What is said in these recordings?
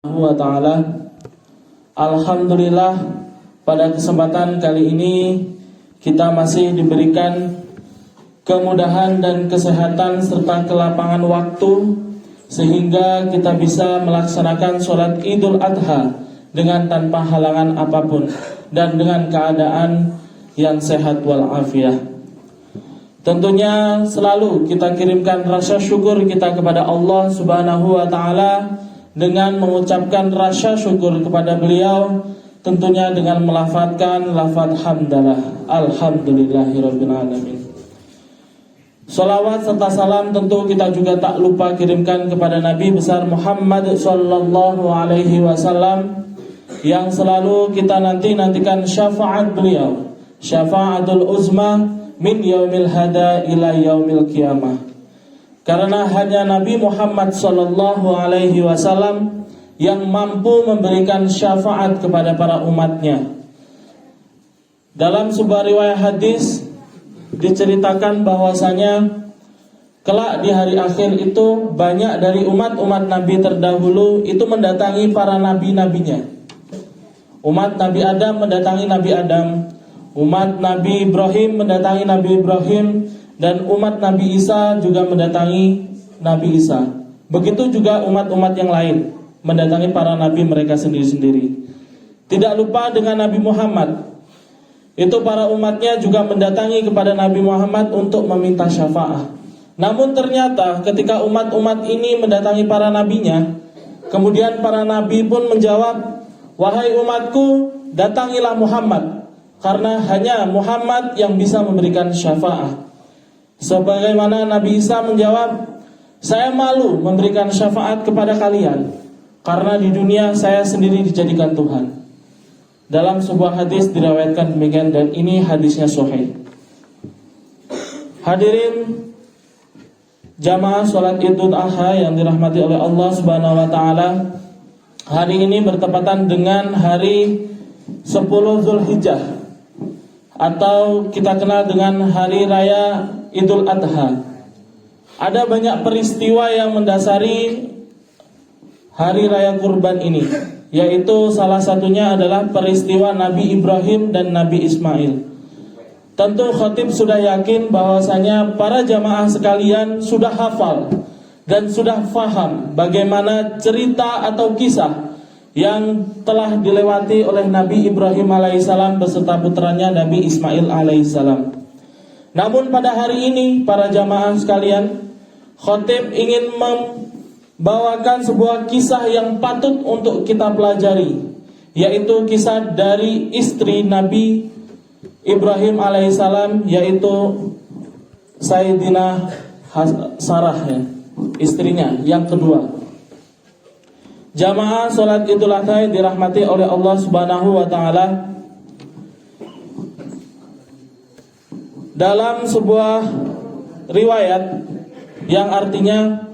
wa ta'ala. Alhamdulillah, pada kesempatan kali ini kita masih diberikan kemudahan dan kesehatan serta kelapangan waktu sehingga kita bisa melaksanakan sholat Idul Adha dengan tanpa halangan apapun dan dengan keadaan yang sehat walafiat. Tentunya selalu kita kirimkan rasa syukur kita kepada Allah Subhanahu wa ta'ala dengan mengucapkan rasa syukur kepada beliau, tentunya dengan melafadzkan lafadz hamdalah, alhamdulillahirabbil alamin. Salawat serta salam tentu kita juga tak lupa kirimkan kepada Nabi besar Muhammad sallallahu alaihi wasallam yang selalu kita nantikan syafaat beliau, syafaatul uzma min yaumil hada ila yaumil qiyamah. Karena hanya Nabi Muhammad sallallahu alaihi wasallam yang mampu memberikan syafaat kepada para umatnya. Dalam sebuah riwayat hadis diceritakan bahwasanya kelak di hari akhir itu banyak dari umat-umat Nabi terdahulu itu mendatangi para nabi-nabinya. Umat Nabi Adam mendatangi Nabi Adam, umat Nabi Ibrahim mendatangi Nabi Ibrahim, dan umat Nabi Isa juga mendatangi Nabi Isa. Begitu juga umat-umat yang lain mendatangi para nabi mereka sendiri-sendiri. Tidak lupa dengan Nabi Muhammad, itu para umatnya juga mendatangi kepada Nabi Muhammad untuk meminta syafaat. Namun ternyata ketika umat-umat ini mendatangi para nabinya, kemudian para nabi pun menjawab, "Wahai umatku, datangilah Muhammad, karena hanya Muhammad yang bisa memberikan syafaat." Sebagaimana Nabi Isa menjawab, "Saya malu memberikan syafaat kepada kalian, karena di dunia saya sendiri dijadikan Tuhan." Dalam sebuah hadis diriwayatkan demikian, dan ini hadisnya sahih. Hadirin jamaah salat Idul Adha yang dirahmati oleh Allah Subhanahu wa taala, hari ini bertepatan dengan hari 10 Zulhijjah atau kita kenal dengan hari raya Idul Adha. Ada banyak peristiwa yang mendasari hari raya kurban ini, yaitu salah satunya adalah peristiwa Nabi Ibrahim dan Nabi Ismail. Tentu khatib sudah yakin bahwasanya para jamaah sekalian sudah hafal dan sudah faham bagaimana cerita atau kisah yang telah dilewati oleh Nabi Ibrahim alaihissalam beserta putranya Nabi Ismail alaihissalam. Namun pada hari ini para jamaah sekalian, khatib ingin membawakan sebuah kisah yang patut untuk kita pelajari, yaitu kisah dari istri Nabi Ibrahim alaihissalam, yaitu Sayyidina Sarah, istrinya yang kedua. Jamaah salat Idul Adha dirahmati oleh Allah Subhanahu wa taala, dalam sebuah riwayat yang artinya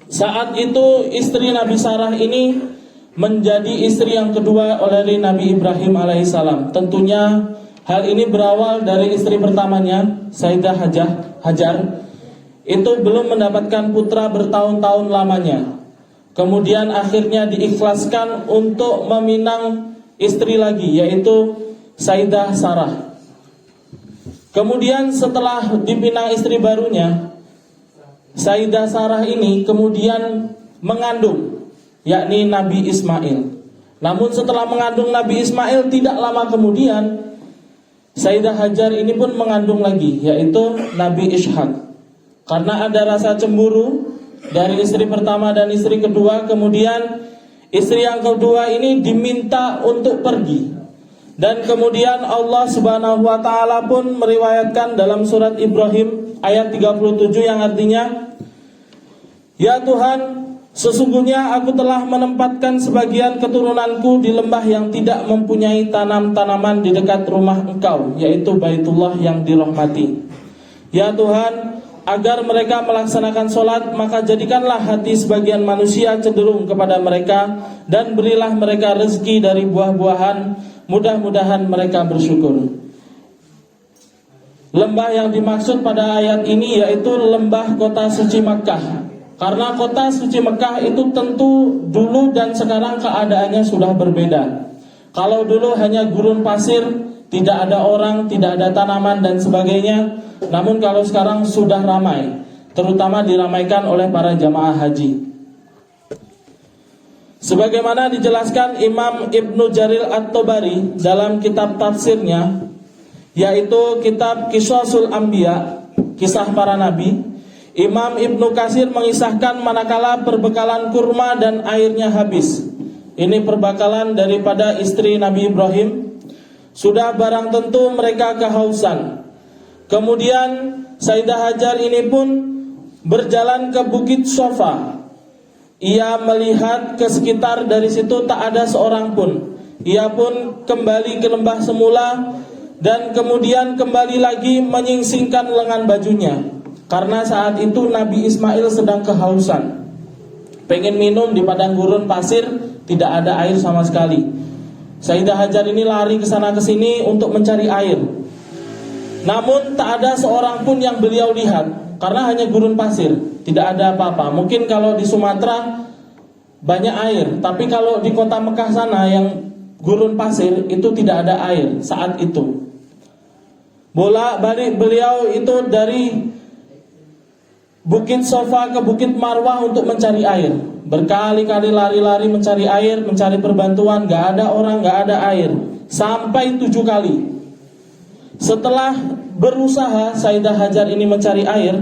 saat itu istri Nabi Sarah ini menjadi istri yang kedua oleh Nabi Ibrahim alaihissalam. Tentunya hal ini berawal dari istri pertamanya, Sayyidah Hajar. Itu belum mendapatkan putra bertahun-tahun lamanya. Kemudian akhirnya diikhlaskan untuk meminang istri lagi, yaitu Sayyidah Sarah. Kemudian setelah dipinang istri barunya, Sayyidah Sarah ini kemudian mengandung, yakni Nabi Ismail. Namun setelah mengandung Nabi Ismail, tidak lama kemudian Sayyidah Hajar ini pun mengandung lagi, yaitu Nabi Ishak. Karena ada rasa cemburu dari istri pertama dan istri kedua, kemudian istri yang kedua ini diminta untuk pergi. Dan kemudian Allah Subhanahu wa taala pun meriwayatkan dalam surat Ibrahim ayat 37 yang artinya, "Ya Tuhan, sesungguhnya aku telah menempatkan sebagian keturunanku di lembah yang tidak mempunyai tanam-tanaman di dekat rumah Engkau, yaitu Baitullah yang dirahmati. Ya Tuhan, agar mereka melaksanakan sholat, maka jadikanlah hati sebagian manusia cenderung kepada mereka, dan berilah mereka rezeki dari buah-buahan, mudah-mudahan mereka bersyukur." Lembah yang dimaksud pada ayat ini yaitu lembah kota suci Makkah. Karena kota suci Mekah itu tentu dulu dan sekarang keadaannya sudah berbeda. Kalau dulu hanya gurun pasir, tidak ada orang, tidak ada tanaman dan sebagainya. Namun kalau sekarang sudah ramai, terutama diramaikan oleh para jamaah haji. Sebagaimana dijelaskan Imam Ibnu Jarir At-Tabari dalam kitab tafsirnya, yaitu kitab Qisasul Anbiya, kisah para nabi, Imam Ibnu Katsir mengisahkan manakala perbekalan kurma dan airnya habis. Ini perbekalan daripada istri Nabi Ibrahim. Sudah barang tentu mereka kehausan. Kemudian Sayyidah Hajar ini pun berjalan ke Bukit Sofa. Ia melihat ke sekitar, dari situ tak ada seorang pun. Ia pun kembali ke lembah semula dan kemudian kembali lagi menyingsingkan lengan bajunya. Karena saat itu Nabi Ismail sedang kehausan, pengen minum di padang gurun pasir, tidak ada air sama sekali. Sayyidah Hajar ini lari ke sana ke sini untuk mencari air. Namun tak ada seorang pun yang beliau lihat, karena hanya gurun pasir, tidak ada apa-apa. Mungkin kalau di Sumatera banyak air, tapi kalau di kota Mekah sana yang gurun pasir itu tidak ada air saat itu. Bolak-balik beliau itu dari Bukit Sofa ke Bukit Marwah untuk mencari air. Berkali-kali lari-lari mencari air, mencari perbantuan, gak ada orang, gak ada air. Sampai 7 kali. Setelah berusaha Sayyidah Hajar ini mencari air,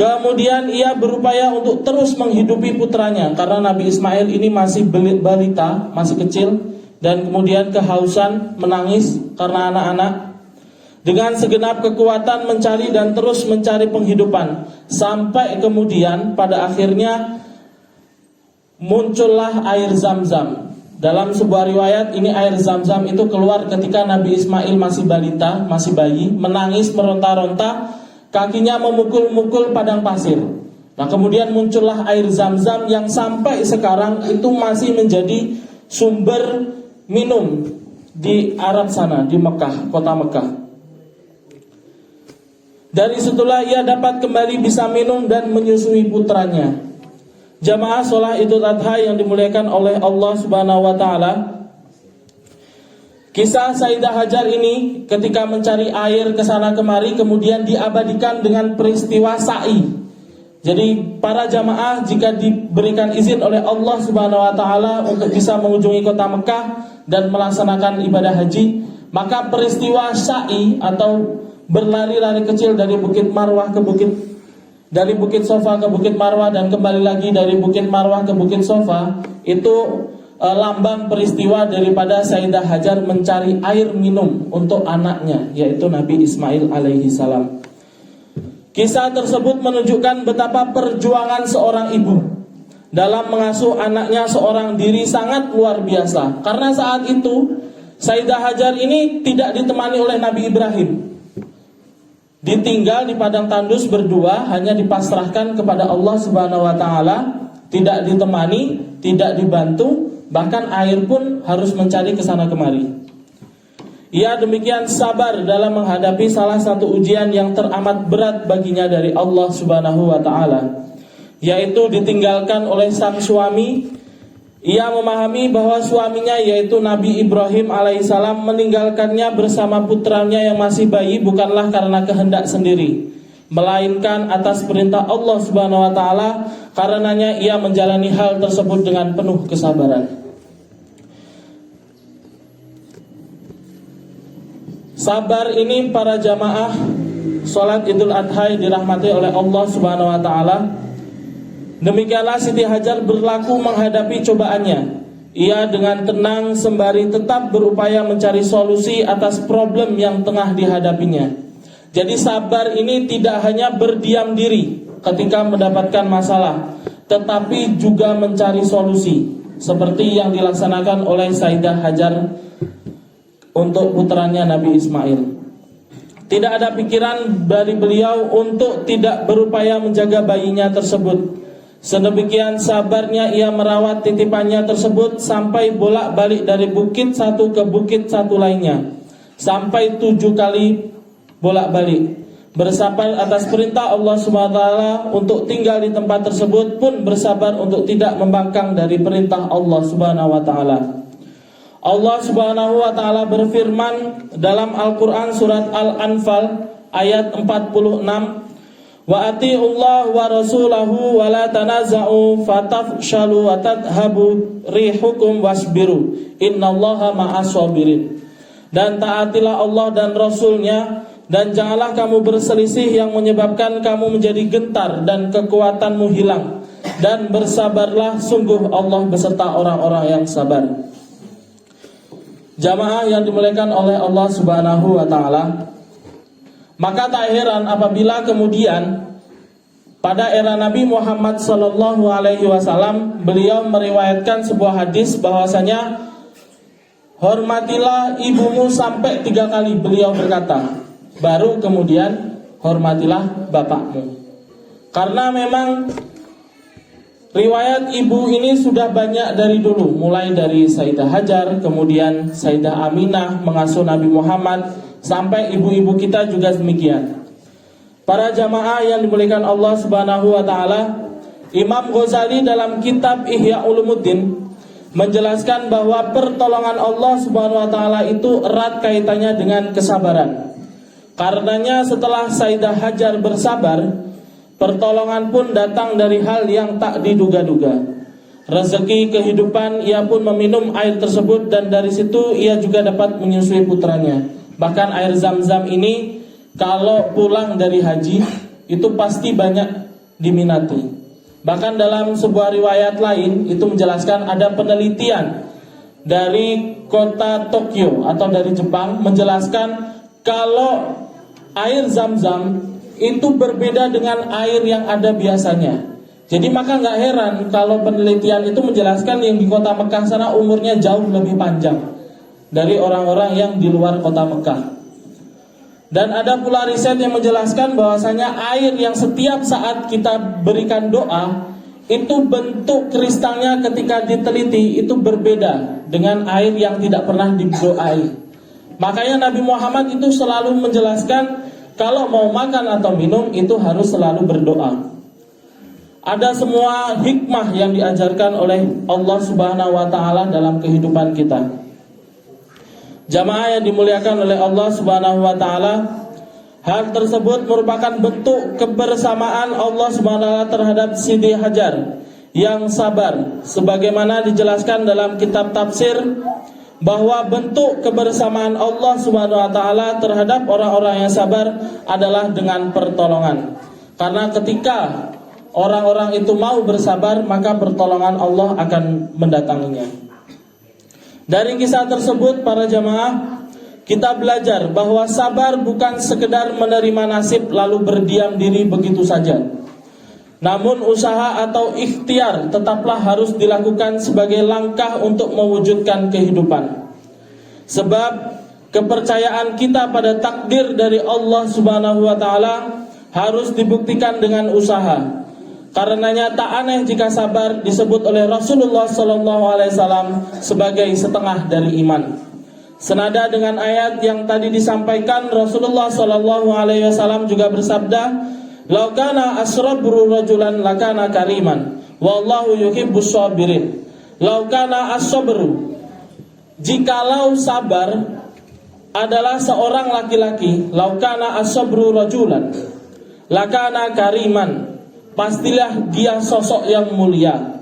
kemudian ia berupaya untuk terus menghidupi putranya. Karena Nabi Ismail ini masih balita, masih kecil, dan kemudian kehausan, menangis karena anak-anak. Dengan segenap kekuatan mencari dan terus mencari penghidupan, sampai kemudian pada akhirnya muncullah air Zam-Zam. Dalam sebuah riwayat ini air Zam-Zam itu keluar ketika Nabi Ismail masih balita, masih bayi, menangis meronta-ronta, kakinya memukul-mukul padang pasir. Nah kemudian muncullah air Zam-Zam yang sampai sekarang itu masih menjadi sumber minum di Arab sana, di Mekah, kota Mekah. Dari situlah ia dapat kembali bisa minum dan menyusui putranya. Jamaah sholat Idul Adha yang dimuliakan oleh Allah Subhanahu wa Ta'ala, kisah Sayyidah Hajar ini ketika mencari air ke sana kemari kemudian diabadikan dengan peristiwa sa'i. Jadi para jamaah jika diberikan izin oleh Allah Subhanahu wa Ta'ala untuk bisa mengunjungi kota Mekah dan melaksanakan ibadah haji, maka peristiwa sa'i atau berlari-lari kecil dari Bukit Marwah ke dari Bukit Sofa ke Bukit Marwah dan kembali lagi dari Bukit Marwah ke Bukit Sofa, itu lambang peristiwa daripada Sayyidah Hajar mencari air minum untuk anaknya, yaitu Nabi Ismail alaihi salam. Kisah tersebut menunjukkan betapa perjuangan seorang ibu dalam mengasuh anaknya seorang diri sangat luar biasa. Karena saat itu Sayyidah Hajar ini tidak ditemani oleh Nabi Ibrahim, ditinggal di padang tandus berdua, hanya dipasrahkan kepada Allah Subhanahu wa Ta'ala, tidak ditemani, tidak dibantu, bahkan air pun harus mencari ke sana kemari. Ia demikian sabar dalam menghadapi salah satu ujian yang teramat berat baginya dari Allah Subhanahu wa Ta'ala, yaitu ditinggalkan oleh sang suami. Ia memahami bahwa suaminya yaitu Nabi Ibrahim alaihissalam meninggalkannya bersama putranya yang masih bayi bukanlah karena kehendak sendiri, melainkan atas perintah Allah Subhanahu wa Ta'ala. Karenanya ia menjalani hal tersebut dengan penuh kesabaran. Sabar ini para jamaah sholat Idul Adha dirahmati oleh Allah Subhanahu wa Ta'ala. Demikianlah Siti Hajar berlaku menghadapi cobaannya. Ia dengan tenang sembari tetap berupaya mencari solusi atas problem yang tengah dihadapinya. Jadi sabar ini tidak hanya berdiam diri ketika mendapatkan masalah, tetapi juga mencari solusi, seperti yang dilaksanakan oleh Sayyidah Hajar untuk putranya Nabi Ismail. Tidak ada pikiran dari beliau untuk tidak berupaya menjaga bayinya tersebut. Sedemikian sabarnya ia merawat titipannya tersebut sampai bolak-balik dari bukit satu ke bukit satu lainnya, sampai 7 kali bolak-balik. bersabar atas perintah Allah Subhanahu wa taala untuk tinggal di tempat tersebut pun bersabar untuk tidak membangkang dari perintah Allah Subhanahu wa taala. Allah Subhanahu wa taala berfirman dalam Al-Qur'an surat Al-Anfal ayat 46, wa atiullah wa rasulahu wa la tanaza'u fatafshalu wa tadhhabu rihukum wasbiru innallaha ma'as sabirin. Dan taatilah Allah dan Rasulnya, dan janganlah kamu berselisih yang menyebabkan kamu menjadi gentar dan kekuatanmu hilang, dan bersabarlah, sungguh Allah beserta orang-orang yang sabar. Jamaah yang dimuliakan oleh Allah Subhanahu wa taala, maka tak heran apabila kemudian pada era Nabi Muhammad sallallahu alaihi wasallam beliau meriwayatkan sebuah hadis bahwasanya hormatilah ibumu sampai 3 kali beliau berkata, baru kemudian hormatilah bapakmu. Karena memang riwayat ibu ini sudah banyak dari dulu, mulai dari Sayyidah Hajar, kemudian Sayyidah Aminah mengasuh Nabi Muhammad, sampai ibu-ibu kita juga demikian. Para jamaah yang dimuliakan Allah Subhanahu wa taala, Imam Ghazali dalam kitab Ihya Ulumuddin menjelaskan bahwa pertolongan Allah Subhanahu wa taala itu erat kaitannya dengan kesabaran. Karenanya setelah Sayyidah Hajar bersabar, pertolongan pun datang dari hal yang tak diduga-duga. Rezeki kehidupan, ia pun meminum air tersebut, dan dari situ ia juga dapat menyusui putranya. Bahkan air Zam-Zam ini kalau pulang dari haji itu pasti banyak diminati. Bahkan dalam sebuah riwayat lain itu menjelaskan ada penelitian dari kota Tokyo atau dari Jepang menjelaskan kalau air Zam-Zam itu berbeda dengan air yang ada biasanya. Jadi maka nggak heran kalau penelitian itu menjelaskan yang di kota Mekah sana umurnya jauh lebih panjang dari orang-orang yang di luar kota Mekah. Dan ada pula riset yang menjelaskan bahwasanya air yang setiap saat kita berikan doa itu bentuk kristalnya ketika diteliti itu berbeda dengan air yang tidak pernah didoai. Makanya Nabi Muhammad itu selalu menjelaskan kalau mau makan atau minum itu harus selalu berdoa. Ada semua hikmah yang diajarkan oleh Allah Subhanahu wa taala dalam kehidupan kita. Jamaah yang dimuliakan oleh Allah Subhanahu wa taala, hal tersebut merupakan bentuk kebersamaan Allah Subhanahu wa taala terhadap Siti Hajar yang sabar, sebagaimana dijelaskan dalam kitab tafsir bahwa bentuk kebersamaan Allah Subhanahu wa taala terhadap orang-orang yang sabar adalah dengan pertolongan. Karena ketika orang-orang itu mau bersabar, maka pertolongan Allah akan mendatanginya. Dari kisah tersebut para jamaah, kita belajar bahwa sabar bukan sekedar menerima nasib lalu berdiam diri begitu saja. Namun usaha atau ikhtiar tetaplah harus dilakukan sebagai langkah untuk mewujudkan kehidupan. Sebab kepercayaan kita pada takdir dari Allah Subhanahu wa taala harus dibuktikan dengan usaha. Karenanya tak aneh jika sabar disebut oleh Rasulullah SAW sebagai setengah dari iman. Senada dengan ayat yang tadi disampaikan, Rasulullah SAW juga bersabda, "Lau kana asrabru rajulan lakana kariman, wallahu yuhibbus sabirin." Lau kana as-sabru, jikalau sabar adalah seorang laki-laki, lau kana as-sabru rajulan lakana kariman, pastilah dia sosok yang mulia.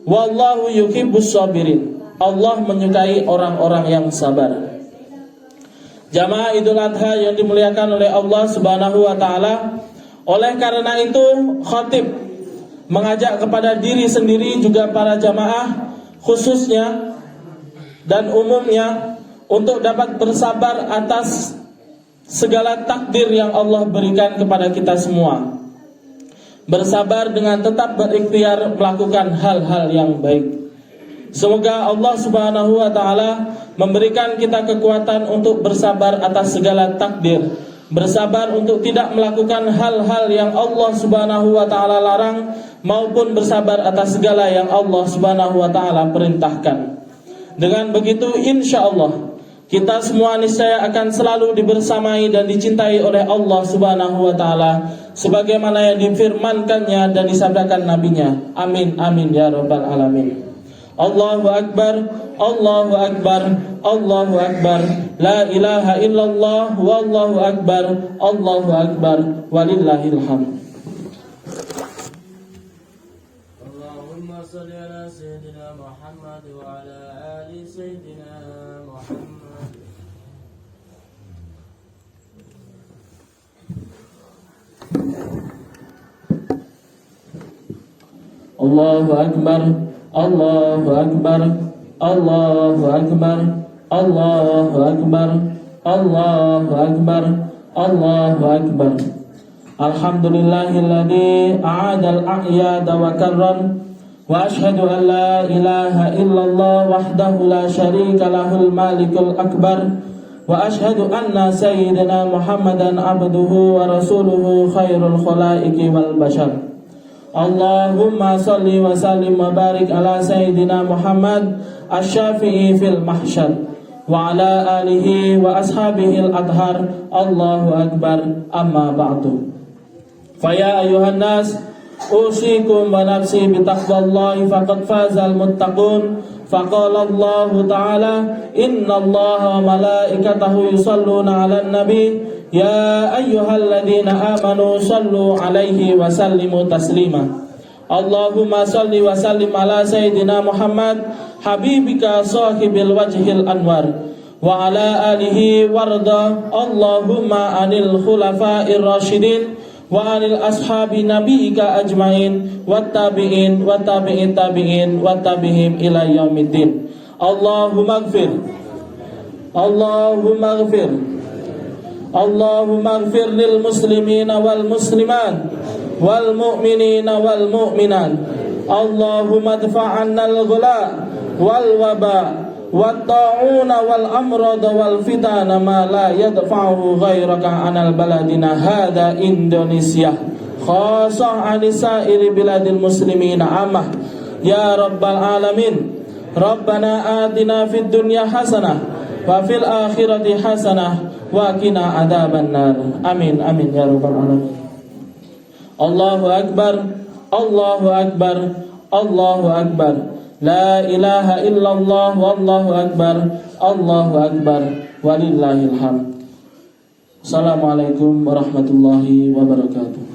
Wallahu yuhibbus sabirin, Allah menyukai orang-orang yang sabar. Jamaah Idul Adha yang dimuliakan oleh Allah Subhanahu wa taala, oleh karena itu khatib mengajak kepada diri sendiri juga para jamaah khususnya dan umumnya untuk dapat bersabar atas segala takdir yang Allah berikan kepada kita semua. Bersabar dengan tetap berikhtiar melakukan hal-hal yang baik. Semoga Allah Subhanahu wa taala memberikan kita kekuatan untuk bersabar atas segala takdir, bersabar untuk tidak melakukan hal-hal yang Allah Subhanahu wa taala larang, maupun bersabar atas segala yang Allah Subhanahu wa taala perintahkan. Dengan begitu insyaallah Kita semua niscaya akan selalu dibersamai dan dicintai oleh Allah Subhanahu wa taala sebagaimana yang difirmankannya dan disabdakan nabinya. Amin amin ya rabbal alamin. Allahu akbar, Allahu akbar, Allahu akbar. La ilaha illallah wallahu akbar, Allahu akbar, walillahil hamd. Allahumma shalli ala sayyidina Muhammad wa ala ali sayyidina Muhammad. Allahu akbar, Allahu akbar, Allahu akbar, Allahu akbar, Allahu akbar, Allahu akbar. Alhamdulillahilladzi a'adal a'yada wa karram wa ashhadu an la ilaha illallah wahdahu la syarika lahul malikul akbar wa ashhadu anna sayyidina Muhammadan abduhu wa rasuluhu khairul khalaiqi wal bashar. Allahumma salli wa sallim wa barik ala sayyidina Muhammad asy-syafi'i fil mahsyar wa ala alihi wa ashabihi al-adhar. Allahu akbar, amma ba'du. Faya ayuhan nas, usikum wa nafsi bitaqwallahi faqad fazal muttaqun. Faqala Allah ta'ala, innallaha wa malaikatahu yusalluna 'alan nabi. Ya ayyuhalladzina amanu sallu alaihi wa sallimu taslima. Allahumma salli wa sallim ala sayyidina Muhammad habibika sahibil wajhil anwar wa ala alihi warda. Allahumma anil khulafa'ir rasyidin wa anil ashabi nabiyika ajmain wat tabi'in wat tabi'in tabi'in wat tabi'ihim ila yaumiddin. Allahumma ighfir, Allahumma ighfir, Allahumma ighfir lil muslimina wal muslimat wal mu'minina wal mu'minat. Allahumma dfa' 'annal ghala wal waba wat ta'una wal amrad wal fitana ma la yadfa'u ghairaka 'anal baladina hadza Indonesia khassah 'an sa'iri biladil muslimina ammah ya rabbal alamin. Rabbana atina fid dunya hasanah wa fil akhirati hasanah wa qina adzabannar. Amin amin ya rabbal alamin. Allahu akbar, Allahu akbar, Allahu akbar. La ilaha illallah wallahu akbar, Allahu akbar, walillahil hamd. Assalamualaikum warahmatullahi wabarakatuh.